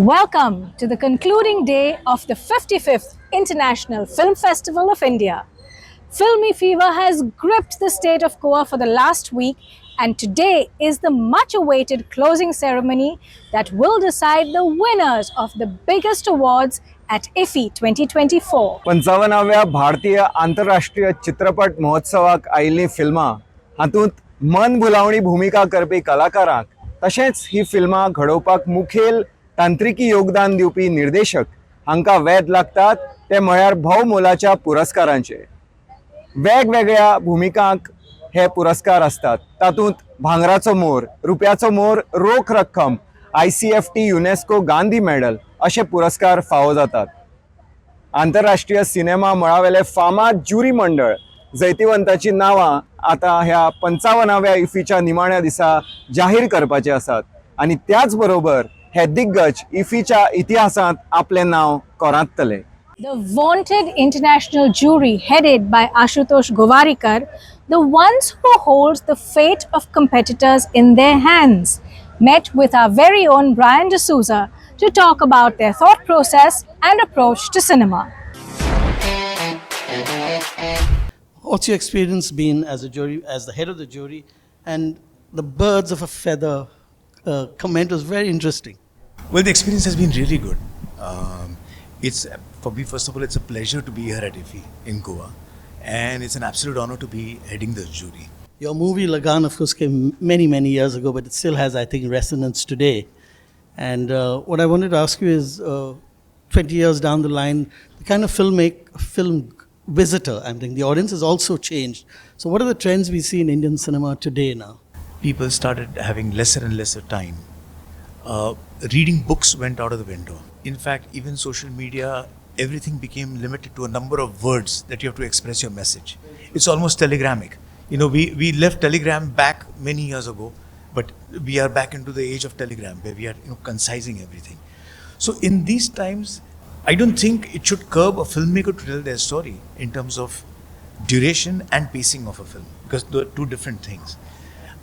Welcome to the concluding day of the 55th International Film Festival of India. Filmy fever has gripped the state of Goa for the last week, and today is the much awaited closing ceremony that will decide the winners of the biggest awards at IFFI 2024. 55व्या भारतीय आंतरराष्ट्रीय चित्रपट महोत्सवाक आयिल्लीं फिल्मां हातूंत मन भुलावणी भूमिका करपी कलाकारांक तशेंच ही फिल्मां घडोवपाक मुखेल तांत्रिकी योगदान दिवपी निर्देशक हांकां वेध लागतात ते म्हळ्यार भोवमोलाच्या पुरस्कारांचे. वेगवेगळ्या भुमिकांक हे पुरस्कार असतात. तातूंत भांगराचो मोर, रुप्याचो मोर, रोख रक्कम, ICFT युनेस्को गांधी मेडल अशे पुरस्कार फावो जातात. आंतरराष्ट्रीय सिनेमा मळावेले फामाद ज्युरी मंडळ जैतिवंताची नांवां आता ह्या 55व्या इफ्फीच्या निमाण्या दिसा जाहीर करपाचे आसात आणि त्याच बरोबर हे दिग्गज इफ्फीच्या इतिहासांत आपले नाव कोरांततले. The vaunted international jury headed by Ashutosh Govarikar, the ones who hold the fate of competitors in their hands, met with our very own Brian D'Souza to talk about their thought process and approach to cinema. What's your experience been as a jury, as the head of the jury? And the birds of a feather comment was very interesting. Well, the experience has been really good. It's for me, first of all, it's a pleasure to be here at IFFI in Goa, and it's an absolute honor to be heading the jury. Your movie Lagan, of course, came many years ago, but it still has, I think, resonance today. And what I wanted to ask you is, 20 years down the line, the kind of film visitor, I think the audience has also changed. So what are the trends we see in Indian cinema today now? People started having lesser and lesser time. Reading books went out of the window. In fact, even social media, everything became limited to a number of words that you have to express your message. It's almost telegrammic. You know, we left telegram back many years ago, but we are back into the age of telegram where we are, concising everything. So in these times, I don't think it should curb a filmmaker to tell their story in terms of duration and pacing of a film, because they're two different things.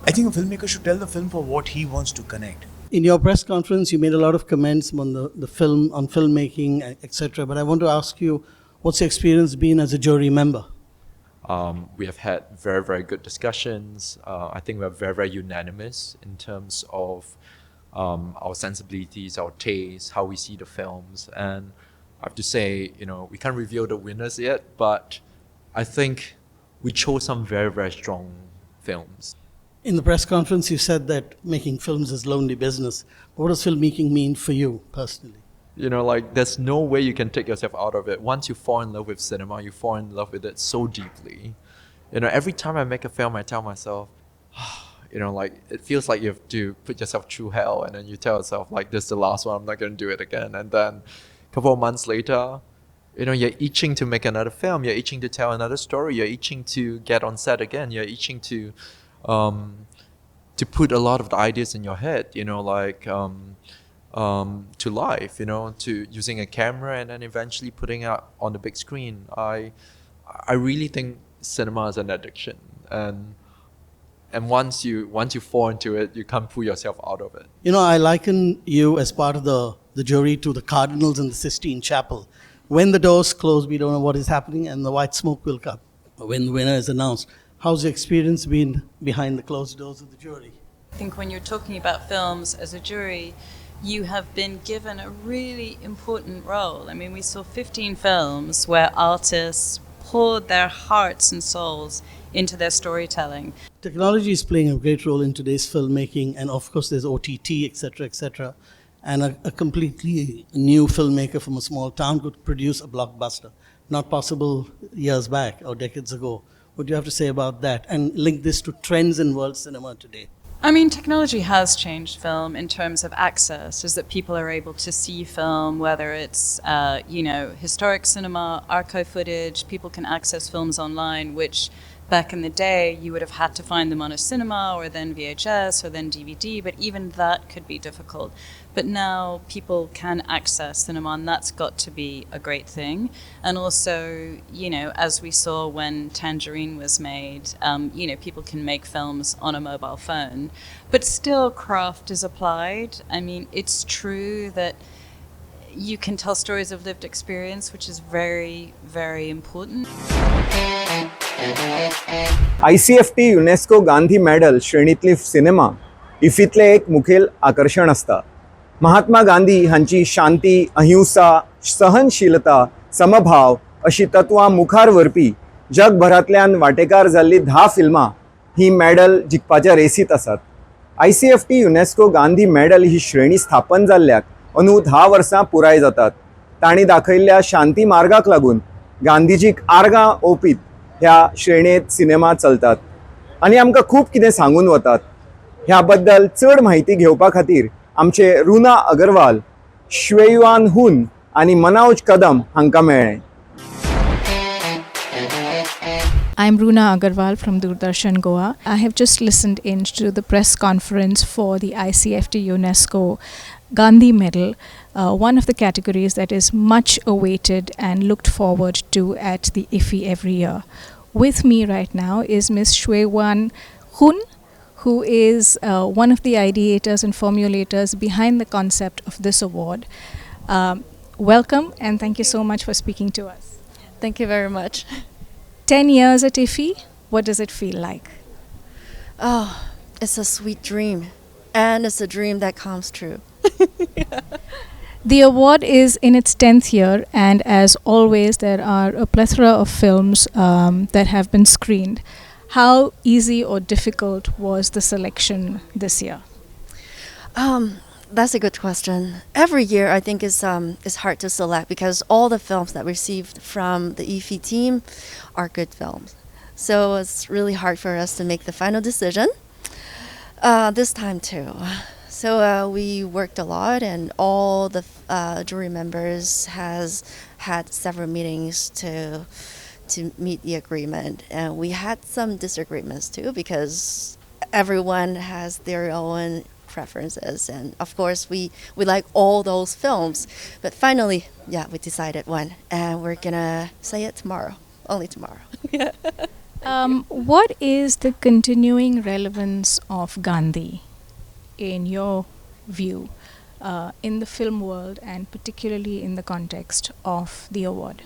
I think a filmmaker should tell the film for what he wants to connect. In your press conference, you made a lot of comments on the film, on filmmaking, etc. But I want to ask you, what's your experience been as a jury member? We have had very good discussions. I think we're very unanimous in terms of our sensibilities, our tastes, how we see the films. And I have to say, we can't reveal the winners yet, but I think we chose some very strong films. In the press conference, you said that making films is lonely business. What does filmmaking mean for you personally? There's no way you can take yourself out of it. Once you fall in love with cinema, you fall in love with it so deeply. Every time I make a film, I tell myself, it feels like you have to put yourself through hell, and then you tell yourself, this is the last one, I'm not going to do it again. And then a couple of months later, you're itching to make another film, you're itching to tell another story, you're itching to get on set again, you're itching to put a lot of the ideas in your head, to life, to using a camera and then eventually putting it on the big screen. I really think cinema is an addiction, and once you fall into it, you can't pull yourself out of it. I liken you as part of the jury to the cardinals in the Sistine Chapel. When the doors close, we don't know what is happening, and the white smoke will come when the winner is announced. How's your experience been behind the closed doors of the jury? I think when you're talking about films as a jury, you have been given a really important role. I mean, we saw 15 films where artists poured their hearts and souls into their storytelling. Technology is playing a great role in today's filmmaking, and of course there's OTT, etc. And a completely new filmmaker from a small town could produce a blockbuster. Not possible years back or decades ago. What do you have to say about that, and link this to trends in world cinema today? I mean, technology has changed film in terms of access, is that people are able to see film, whether it's, historic cinema, archive footage, people can access films online, which back in the day, you would have had to find them on a cinema or then VHS or then DVD, but even that could be difficult. But now people can access cinema, and that's got to be a great thing. And also, as we saw when Tangerine was made, people can make films on a mobile phone, but still craft is applied. I mean, it's true that you can tell stories of lived experience, which is very, very important. ICFT UNESCO Gandhi medal श्रेणीतली cinema इफीतले एक मुखेल आकर्षण असता. महात्मा गांधी हांची शांती, अहिंसा, सहनशीलता, समभाव अशी तत्वां मुखार व्हरपी जगभरांतल्यान वांटेकार जाल्ली 10 फिल्मां ही मेडल जिखपाच्या रेसीत आसात. ICFT युनेस्को गांधी मेडल ही श्रेणी स्थापन जाल्ल्याक अंदू 10 वर्सां पुराय जातात. तांणी दाखयल्ल्या शांती मार्गाक लागून गांधीजीक आर्गां ओंपीत ह्या श्रेणेंत सिनेमा चलतात आनी आमकां खूब कितें सांगून वतात. ह्या बद्दल चड म्हायती घेवपा खातीर आमचे रुना अगरवाल, श्वेयुआन हुन आनी मनोज कदम हांकां मेळ्ळे. I'm Runa Agarwal from Doordarshan Goa. I have just listened in to the press conference for the ICFT UNESCO Gandhi Medal, one of the categories that is much awaited and looked forward to at the IFFI every year. With me right now is Ms. Shwewan Hun, who is one of the ideators and formulators behind the concept of this award. Welcome and thank you so much for speaking to us. Thank you very much. 10 years at IFFI, what does it feel like? Oh, it's a sweet dream. And it's a dream that comes true. The award is in its 10th year, and as always, there are a plethora of films that have been screened. How easy or difficult was the selection this year? That's a good question. Every year, I think it's hard to select because all the films that received from the IFFI team are good films. So it's really hard for us to make the final decision. This time too. So we worked a lot, and all the jury members has had several meetings to meet the agreement. And we had some disagreements too because everyone has their own preferences, and of course we like all those films, but finally we decided one, and we're gonna say it tomorrow, only tomorrow. What is the continuing relevance of Gandhi in your view in the film world, and particularly in the context of the award?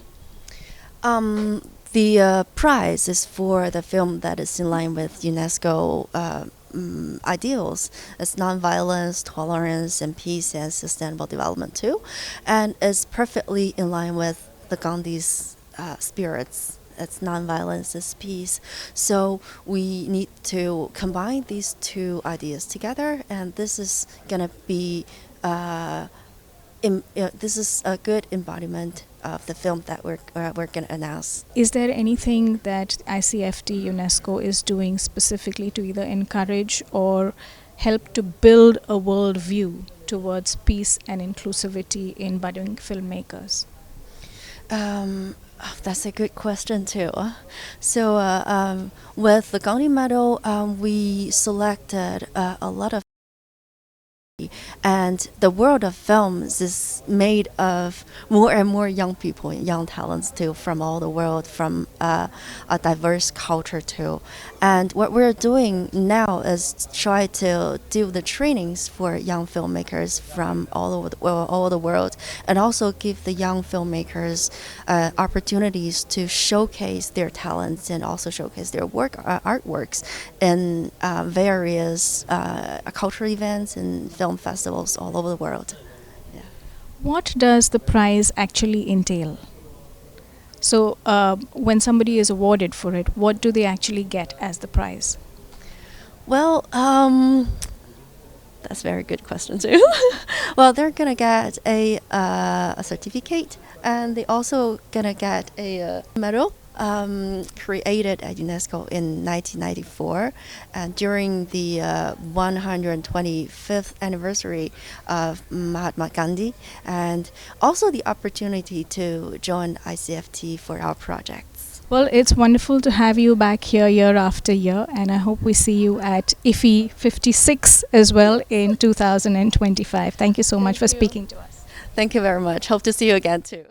The prize is for the film that is in line with UNESCO ideals. It's non-violence, tolerance, and peace, and sustainable development too, and it's perfectly in line with the Gandhi's spirits. It's non-violence, it's peace. So we need to combine these two ideas together, and this is gonna be this is a good embodiment of the film that we're going to announce. Is there anything that ICFT UNESCO is doing specifically to either encourage or help to build a world view towards peace and inclusivity in budding filmmakers? That's a good question too. So with the Gandhi Medal, we selected a lot of, and the world of films is made of more and more young people and young talents too, from all the world, from a diverse culture too. And what we're doing now is try to do the trainings for young filmmakers from all over the world, and also give the young filmmakers opportunities to showcase their talents and also showcase their artworks in various cultural events and film festivals all over the world. Yeah. What does the prize actually entail? So when somebody is awarded for it, what do they actually get as the prize? Well, that's a very good question too. Well, they're gonna get a certificate, and they also gonna get a medal created at UNESCO in 1994, and during the 125th anniversary of Mahatma Gandhi, and also the opportunity to join ICFT for our projects. Well, it's wonderful to have you back here year after year, and I hope we see you at IFFI 56 as well in 2025. Thank you so much for speaking to us. Thank you very much. Hope to see you again too.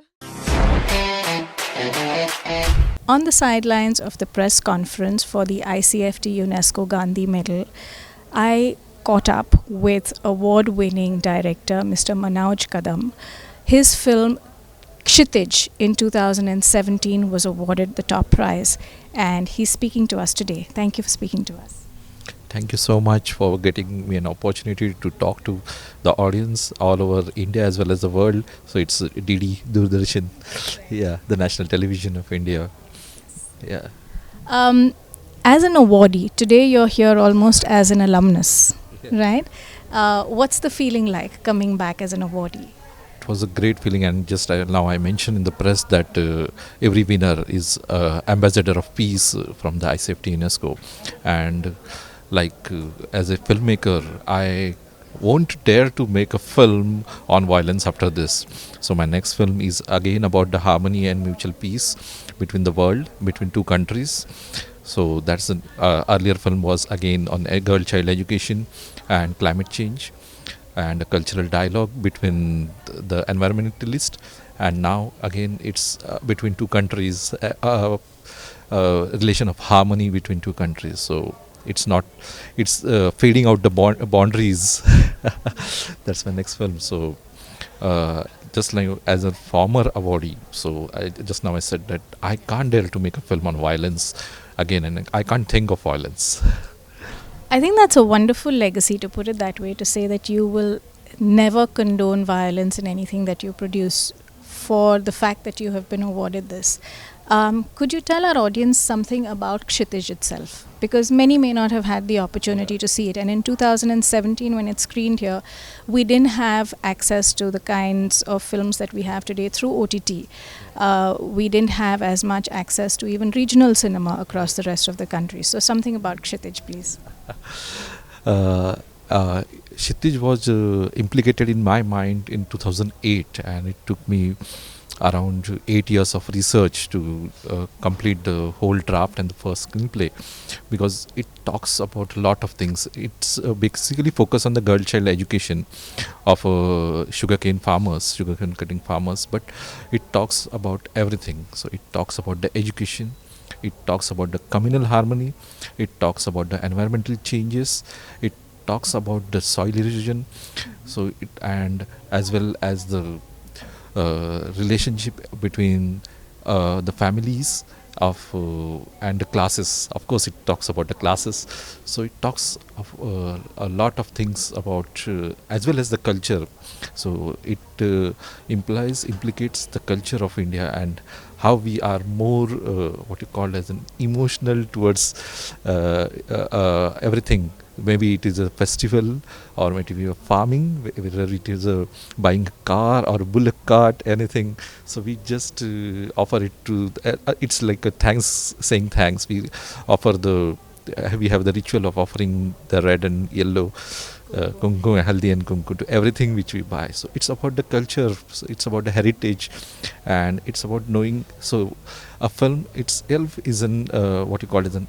On the sidelines of the press conference for the ICFT UNESCO Gandhi Medal, I caught up with award-winning director Mr. Manoj Kadam. his film Kshitij in 2017 was awarded the top prize, and he's speaking to us today. Thank you for speaking to us. Thank you so much for getting me an opportunity to talk to the audience all over India as well as the world. So it's DD Doordarshan, yeah, the national television of India. Yeah. As an awardee, today you're here almost as an alumnus, right? What's the feeling like coming back as an awardee? It was a great feeling, and just now I mentioned in the press that every winner is ambassador of peace from the ICFT UNESCO, and as a filmmaker, I won't dare to make a film on violence after this. So my next film is again about the harmony and mutual peace between the world, between two countries. So that's an earlier film was again on girl-child education and climate change, and a cultural dialogue between the environmentalist, and now again it's between two countries, relation of harmony between two countries. So it's not, it's fading out the boundaries. That's my next film. So just like as a former awardee, so just now I said that I can't dare to make a film on violence again, and I can't think of violence. I think that's a wonderful legacy, to put it that way, to say that you will never condone violence in anything that you produce, for the fact that you have been awarded this. Could you tell our audience something about Kshitij itself? Because many may not have had the opportunity to see it. And in 2017, when it screened here, we didn't have access to the kinds of films that we have today through OTT. We didn't have as much access to even regional cinema across the rest of the country. So something about Kshitij, please. Kshitij was implicated in my mind in 2008, and it took me around 8 years of research to complete the whole draft and the first screenplay, because it talks about a lot of things. It's basically focused on the girl child education of sugarcane cutting farmers, but it talks about everything. So it talks about the education, it talks about the communal harmony, it talks about the environmental changes, it talks about the soil erosion, so it, and as well as the relationship between the families of and the classes. Of course, it talks about the classes. So it talks of a lot of things about as well as the culture. So it implicates the culture of India and how we are more what you call as an emotional towards everything. Maybe it is a festival, or maybe a farming, whether it is a buying a car or a bullock cart, anything. So we just offer it to. It's like a thanks, saying thanks. We offer we have the ritual of offering the red and yellow kumkum, haldi and kumkum to everything which we buy. So it's about the culture. So it's about the heritage, and it's about knowing. So a film itself is an what you call as a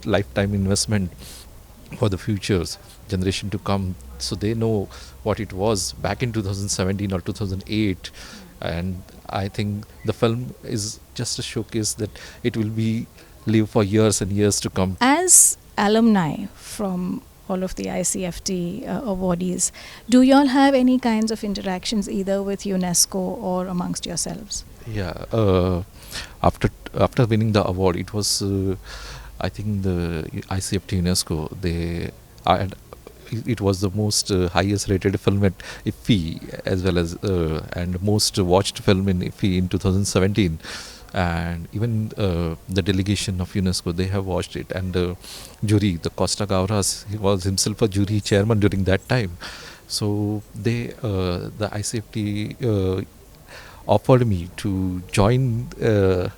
lifetime investment for the futures generation to come, so they know what it was back in 2017 or 2008. And I think the film is just a showcase that it will be live for years and years to come. As alumni from all of the ICFT awardees, do you all have any kinds of interactions either with UNESCO or amongst yourselves? Yeah, after winning the award, it was I think the ICFT UNESCO, it was the most highest rated film at IFFI, as well as and most watched film in IFFI in 2017. And even the delegation of UNESCO, they have watched it, and the jury, the Costa Gavras, he was himself a jury chairman during that time. So the ICFT offered me to join the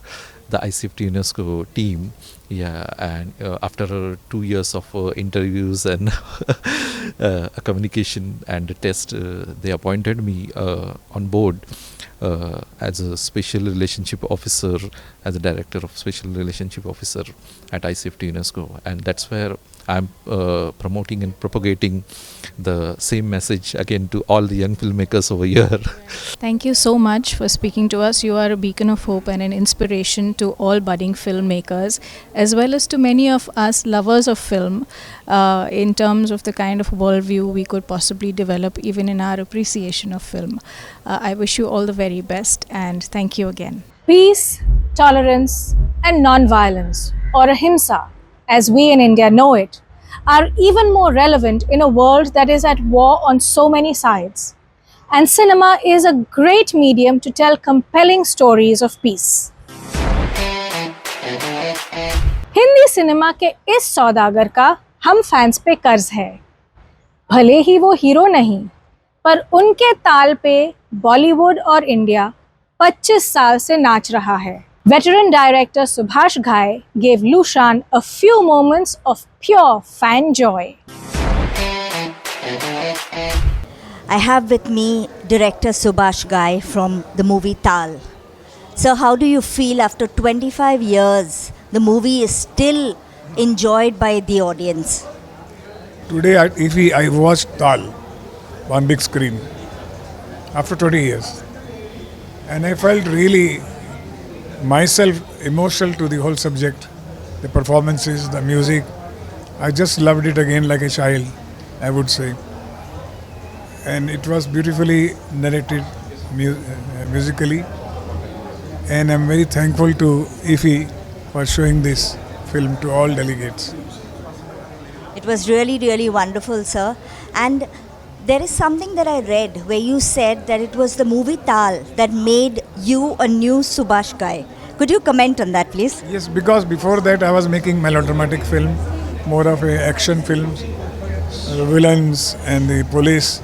ICFT UNESCO team. Yeah, and after 2 years of interviews and communication and test, they appointed me on board as a special relationship officer, as a director of special relationship officer at ICFT UNESCO, and that's where I'm promoting and propagating the same message again to all the young filmmakers over here. Thank you so much for speaking to us. You are a beacon of hope and an inspiration to all budding filmmakers, as well as to many of us lovers of film, in terms of the kind of worldview we could possibly develop even in our appreciation of film. I wish you all the very best, and thank you again. Peace, tolerance, and non-violence, or ahimsa, as we in India know it, are even more relevant in a world that is at war on so many sides. And cinema is a great medium to tell compelling stories of peace. Hindi cinema के इस सौदागर का हम fans पे कर्ज है। भले ही वो hero नहीं, पर उनके ताल पे बॉलीवुड और इंडिया 25 साल से नाच रहा है। Veteran director Subhash Ghai gave Lushan a few moments of pure fan joy. I have with me director Subhash Ghai from the movie Tal. So how do you feel after 25 years the movie is still enjoyed by the audience? Today at IFI I watched Tal on big screen after 20 years, and I felt really myself emotional to the whole subject, the performances, the music. I just loved it again like a child, I would say. And it was beautifully narrated musically, and I'm very thankful to IFI for showing this film to all delegates. It was really, really wonderful, sir. And there is something that I read where you said that it was the movie Tal that made you a new Subhash Ghai. Could you comment on that, please? Yes, because before that I was making melodramatic film, more of a action films, villains and the police.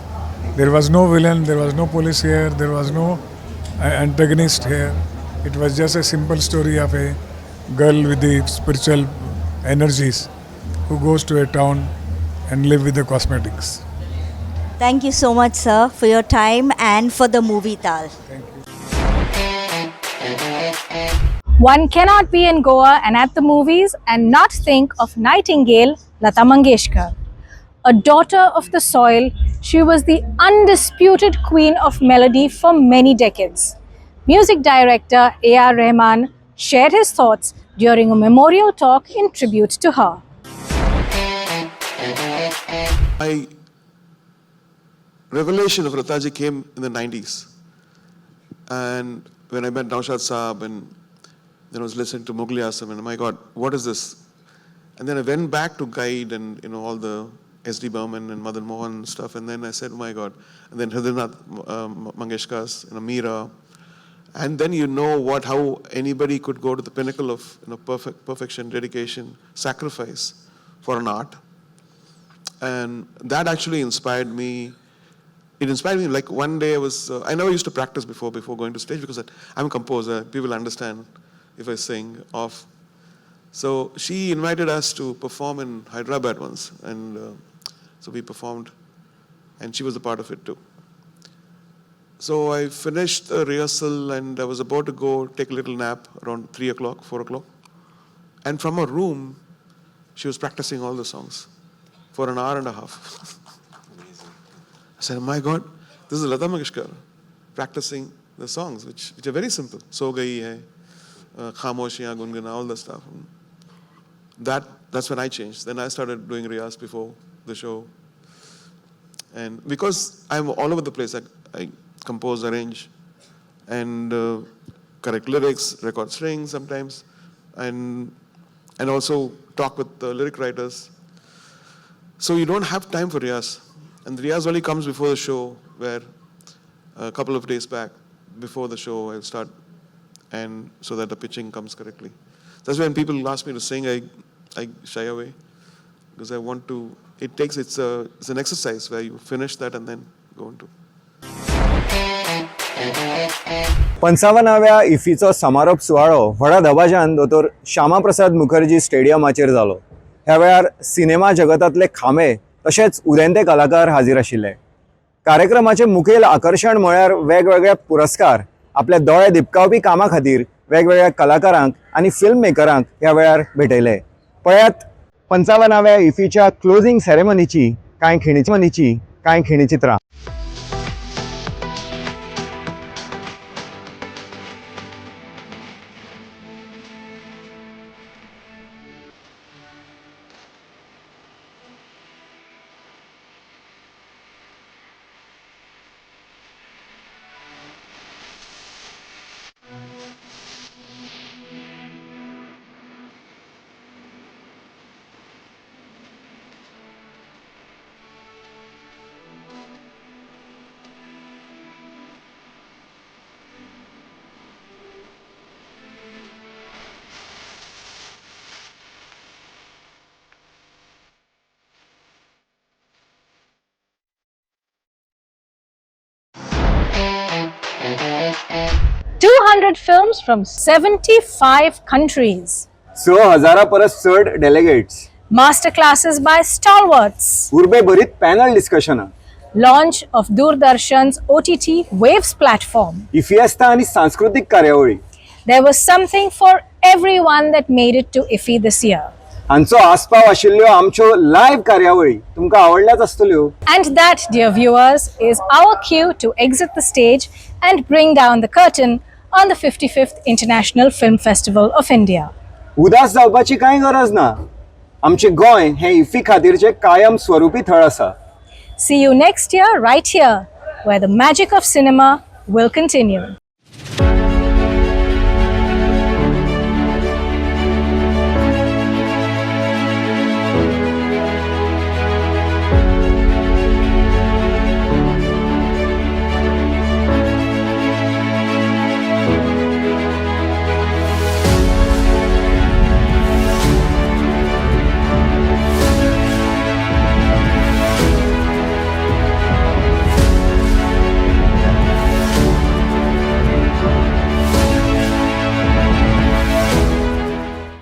There was no villain, there was no police here, there was no antagonist here. It was just a simple story of a girl with the spiritual energies who goes to a town and live with the cosmetics. Thank you so much, sir, for your time and for the movie Tal. Thank you. One cannot be in Goa and at the movies and not think of Nightingale Lata Mangeshkar. A daughter of the soil, she was the undisputed queen of melody for many decades. Music director A.R. Rahman shared his thoughts during a memorial talk in tribute to her. My revelation of Lataji came in the 90s. And when I met Naushad Saab and then I was listening to Mughal Asam, and oh my God, what is this? And then I went back to guide and all the S.D. Burman and Madan Mohan stuff, and then I said, oh my God. And then Hridainath Mangeshkar's, Meera. And then how anybody could go to the pinnacle of perfection, dedication, sacrifice for an art. And that actually inspired me. It inspired me, like one day I never used to practice before going to stage because I'm a composer. People understand if I sing off. So she invited us to perform in Hyderabad once. And so we performed, and she was a part of it too. So I finished the rehearsal and I was about to go take a little nap around 3 o'clock, 4 o'clock. And from her room, she was practicing all the songs for an hour and a half. I said, oh my God, this is Lata Mangeshkar practicing the songs, which are very simple. So Gayi Hai, Khamoshiyan, Gungana, all the stuff. That's when I changed. Then I started doing riyas before the show. And because I'm all over the place, I compose, arrange, and correct lyrics, record strings sometimes, and also talk with the lyric writers. So you don't have time for riyas. And the riyaz only comes before the show, where a couple of days back, before the show, I'll start, and so that the pitching comes correctly. That's when people ask me to sing, I shy away, because I want to. It's an exercise where you finish that and then go into. 55व्या इफीचो समारोप सुवाळो व्हडा दबाज्यान दोतोर श्यामाप्रसाद मुखर्जी स्टेडियमाचेर जालो. ह्या वेळार cinema जगतांतले खांबे तशेंच उदेंते कलाकार हाजीर आशिल्ले. कार्यक्रमाचे मुखेल आकर्शण म्हळ्यार वेगवेगळे पुरस्कार आपले दोळे दिपकावपी कामा खातीर वेगवेगळ्या कलाकारांक आनी फिल्म मेकरांक ह्या वेळार भेटयले. पळयात 55व्या इफीच्या क्लोजिंग सेरेमनीची कांय खिणी चित्रां. 200 films from 75 countries. 6,000 परस चड डेलिगेट्स. Masterclasses by stalwarts. उर्बे भरीत पॅनल डिस्कशनां. Launch of Doordarshan's OTT Waves platform. IFFIesta आनी सांस्कृतिक कार्यावळी. There was something for everyone that made it to IFFI this year. हांचो आस्पाव आशिल्ल्यो आमच्यो लायव्ह कार्यावळी तुमकां आवडल्याच आसतल्यो. And that, dear viewers, is our cue to exit the stage and bring down the curtain on the 55th International Film Festival of India. उदास जावपाची कांय गरज ना. आमचें गोंय हें इफ्फी खातीरचें कायम स्वरुपी थळ आसा. See you next year right here, where the magic of cinema will continue.